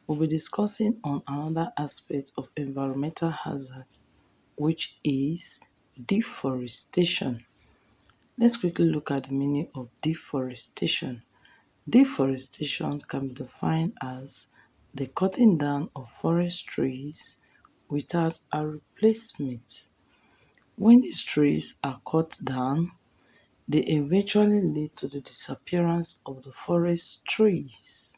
we'll be discussing on another aspect of environmental hazard, which is deforestation. Let's quickly look at the meaning of deforestation. Deforestation can be defined as the cutting down of forest trees without a replacement. When these trees are cut down, they eventually lead to the disappearance of the forest trees.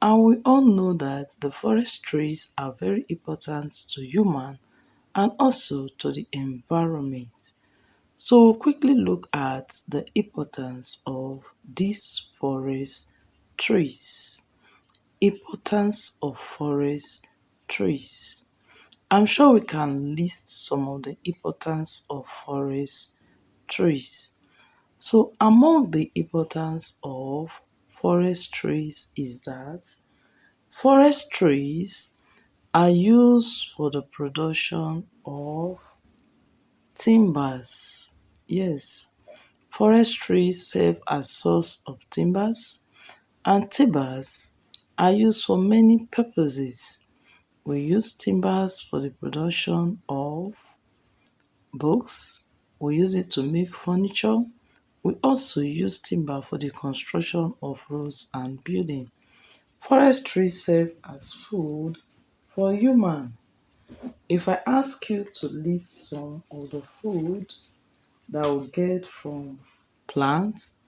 And we all know that the forest trees are very important to human and also to the environment. So we'll quickly look at the importance of these forest trees. Importance of forest trees. I'm sure we can list some of the importance of forest trees. So among the importance of forest trees is that forest trees are used for the production of timbers. Yes, forest trees serve as source of timbers, and timbers are used for many purposes. We use timbers for the production of books, we use it to make furniture, we also use timber for the construction of roads and building. Forest trees serve as food for human. If I ask you to list some of the food that we get from plants,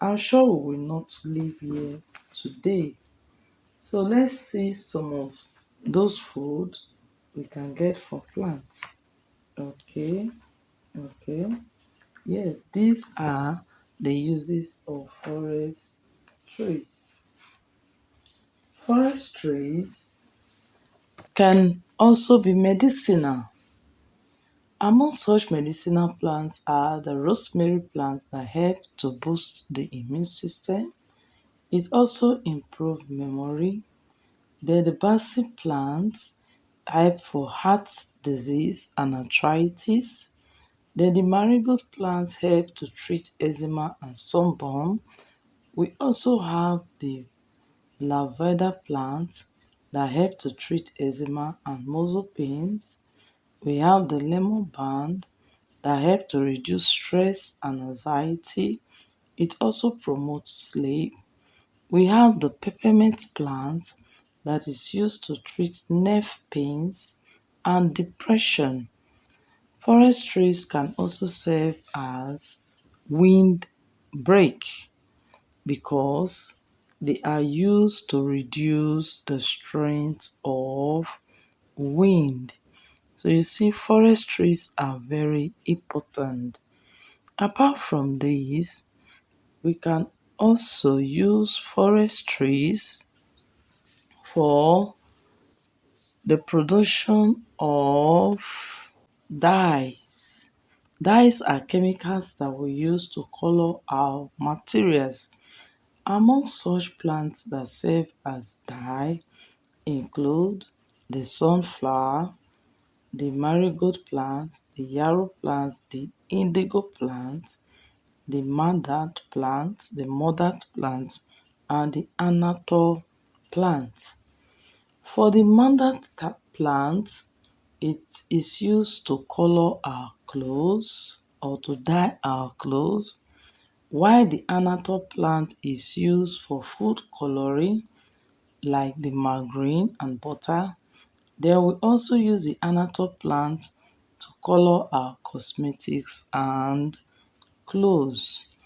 I'm sure we will not live here today. So let's see some of those food we can get from plants. Okay, okay. Yes, these are the uses of forest trees. Forest trees can also be medicinal. Among such medicinal plants are the rosemary plants that help to boost the immune system. It also improves memory. Then the basil plants help for heart disease and arthritis. Then the marigold plants help to treat eczema and sunburn. We also have the lavender plants that help to treat eczema and muscle pains. We have the lemon balm that help to reduce stress and anxiety. It also promotes sleep. We have the peppermint plant that is used to treat nerve pains and depression. Forest trees can also serve as wind break because they are used to reduce the strength of wind. So you see, forest trees are very important. Apart from these, we can also use forest trees for the production of dyes. Dyes are chemicals that we use to color our materials. Among such plants that serve as dye include the sunflower, the marigold plant, the yarrow plant, the indigo plant, the mother plant, and the anatole plant. For the mother plant, it is used to color our clothes or to dye our clothes, while the anatole plant is used for food coloring like the margarine and butter. Then we also use the anatole plant to color our cosmetics and clothes.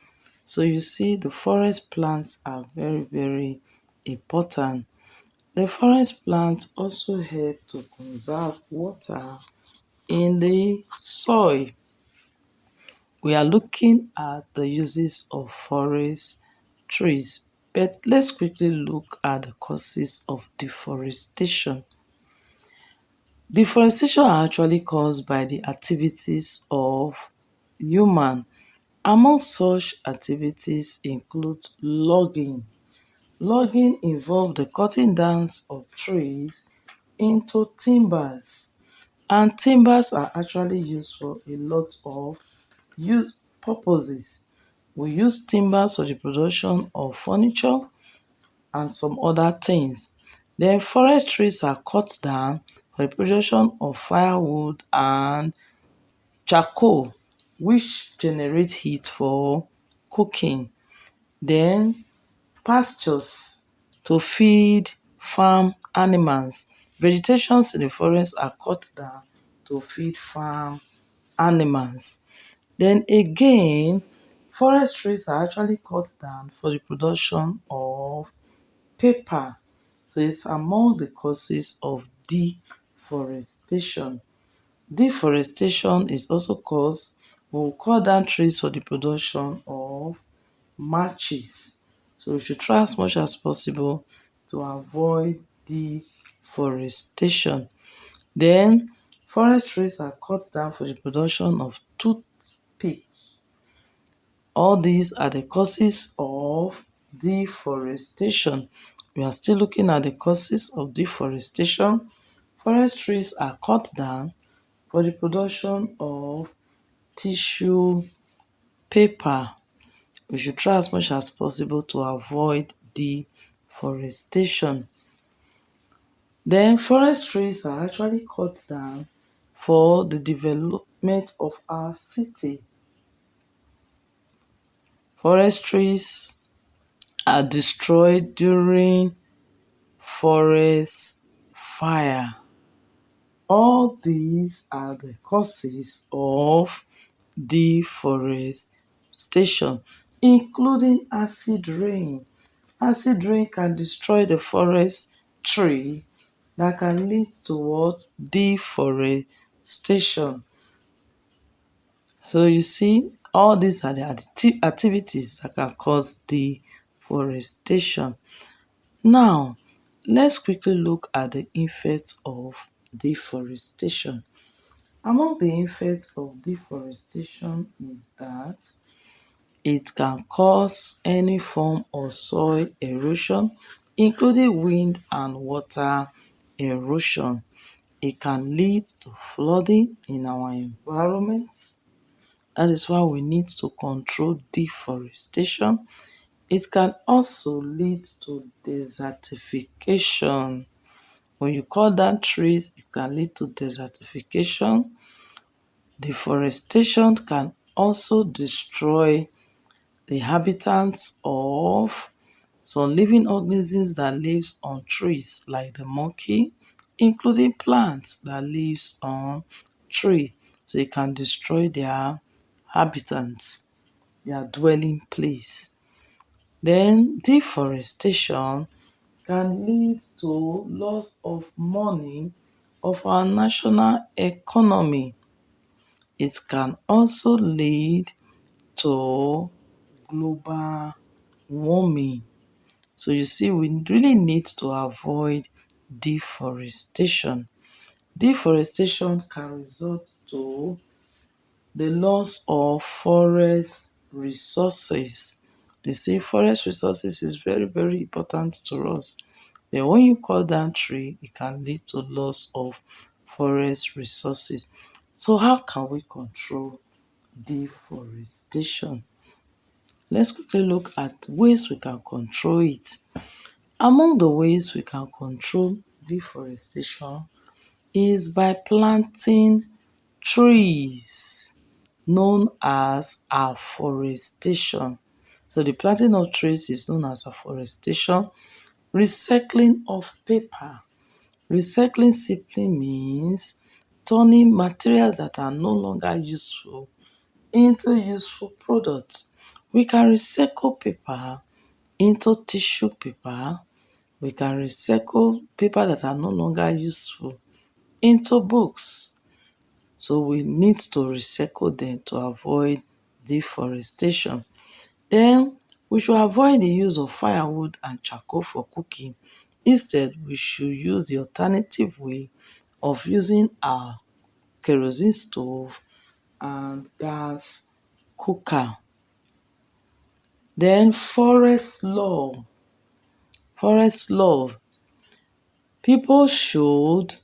So you see, the forest plants are very, very important. The forest plants also help to conserve water in the soil. We are looking at the uses of forest trees, but let's quickly look at the causes of deforestation. Deforestation are actually caused by the activities of human. Among such activities include logging. Logging involves the cutting down of trees into timbers, and timbers are actually used for a lot of purposes. We use timbers for the production of furniture and some other things. Then forest trees are cut down for the production of firewood and charcoal, which generate heat for cooking. Then pastures to feed farm animals. Vegetations in the forest are cut down to feed farm animals. Then again, forest trees are actually cut down for the production of paper. So it's among the causes of deforestation. Deforestation is also caused when we cut down trees for the production of matches. So we should try as much as possible to avoid deforestation. Then forest trees are cut down for the production of toothpick. All these are the causes of deforestation. We are still looking at the causes of deforestation. Forest trees are cut down for the production of tissue paper. We should try as much as possible to avoid deforestation. Then forest trees are actually cut down for the development of our city. Forest trees are destroyed during forest fire. All these are the causes of deforestation, including acid rain. Acid rain can destroy the forest tree that can lead to what? Deforestation. So you see, all these are the activities that can cause deforestation. Now, let's quickly look at the effects of deforestation. Among the effects of deforestation is that it can cause any form of soil erosion, including wind and water erosion. It can lead to flooding in our environment. That is why we need to control deforestation. It can also lead to desertification. When you cut down trees, it can lead to desertification. Deforestation can also destroy the habitats of some living organisms that lives on trees, like the monkey, including plants that lives on tree. So it can destroy their habitats, their dwelling place. Then deforestation can lead to loss of money of our national economy. It can also lead to global warming. So you see, we really need to avoid deforestation. Deforestation can result to the loss of forest resources. You see, forest resources is very, very important to us. But when you cut down tree, it can lead to loss of forest resources. So how can we control deforestation? Let's quickly look at ways we can control it. Among the ways we can control deforestation is by planting trees, known as afforestation. So the planting of trees is known as afforestation. Recycling of paper. Recycling simply means turning materials that are no longer useful into useful products. We can recycle paper into tissue paper. We can recycle paper that are no longer useful into books. So we need to recycle them to avoid deforestation. Then we should avoid the use of firewood and charcoal for cooking. Instead, we should use the alternative way of using our kerosene stove and gas cooker. Then forest law. Forest law. People should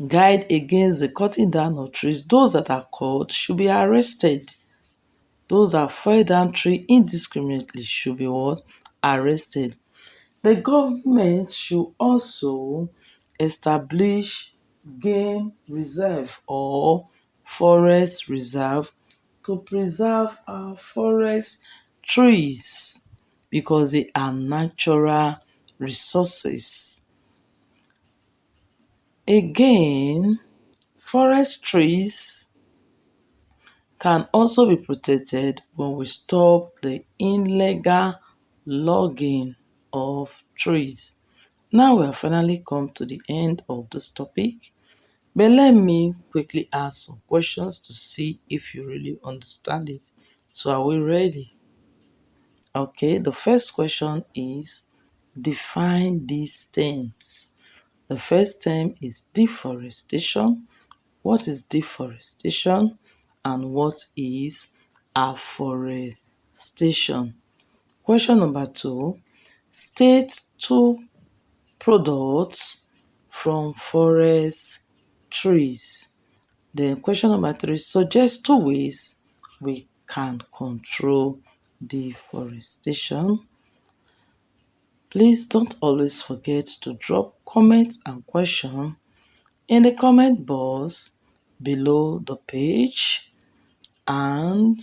guide against the cutting down of trees. Those that are caught should be arrested. Those that fell down tree indiscriminately should be what? Arrested. The government should also establish game reserve or forest reserve to preserve our forest trees because they are natural resources. Again, forest trees can also be protected when we stop the illegal logging of trees. Now we have finally come to the end of this topic, but let me quickly ask some questions to see if you really understand it. So are we ready? Okay, the first question is define these terms. The first term is deforestation. What is deforestation and what is afforestation? Question number 2, state two products from forest trees. Then question number 3, suggest 2 ways we can control deforestation. Please don't always forget to drop comments and questions in the comment box below the page and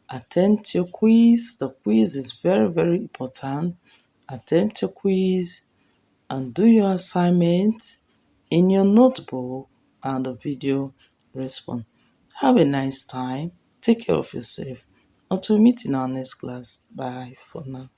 attempt your quiz. The quiz is very, very important. Attempt your quiz and do your assignment in your notebook and the video response. Have a nice time. Take care of yourself. Until we meet in our next class. Bye for now.